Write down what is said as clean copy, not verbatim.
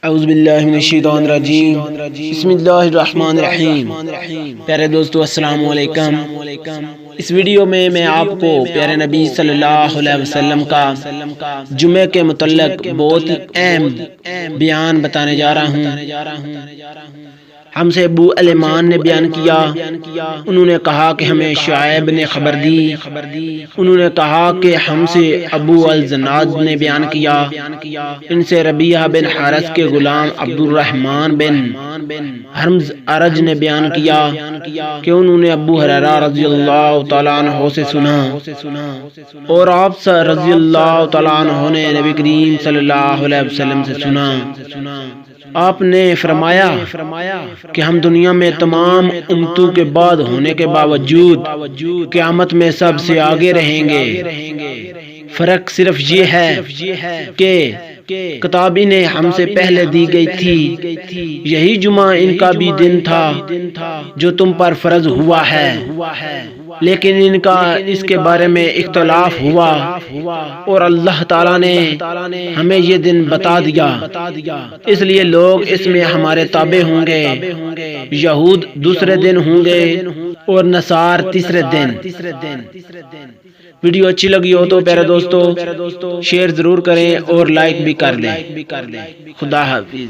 اعوذ باللہ من الشیطان الرجیم بسم اللہ الرحمن الرحیم۔ پیارے دوستو السلام علیکم۔ اس ویڈیو میں آپ کو پیارے نبی صلی اللہ علیہ وسلم کا جمعے کے متعلق بہت ہی اہم بیان بتانے جا رہا ہوں۔ ہم سے ابو الیمان نے بیان کیا، انہوں نے کہا کہ ہمیں شعیب نے خبر دی، انہوں نے کہا کہ ہم سے ابو الزناد نے بیان کیا، ان سے ربیعہ بن حارث کے غلام عبد الرحمن بن حرمز ارج نے بیان کیا کہ انہوں نے ابو ہریرہ رضی اللہ تعالیٰ عنہ سے سنا، اور آپ رضی اللہ تعالیٰ عنہ نے نبی کریم صلی اللہ علیہ وسلم سے سنا۔ آپ نے فرمایا کہ ہم دنیا میں تمام امتوں کے بعد ہونے کے باوجود قیامت میں سب سے آگے رہیں گے۔ فرق صرف یہ ہے کہ کتاب انہیں ہم سے پہلے دی گئی تھی، یہی جمعہ ان کا بھی دن تھا جو تم پر فرض ہوا ہے، لیکن ان کا اس کے بارے میں اختلاف ہوا اور اللہ تعالیٰ نے ہمیں یہ دن بتا دیا، اس لیے لوگ اس میں ہمارے تابع ہوں گے۔ یہود دوسرے دن ہوں گے اور نصار تیسرے دن۔ ویڈیو اچھی لگی ہو تو پیارے دوستو شیئر ضرور کریں اور لائک بھی کر دیں۔ خدا حافظ۔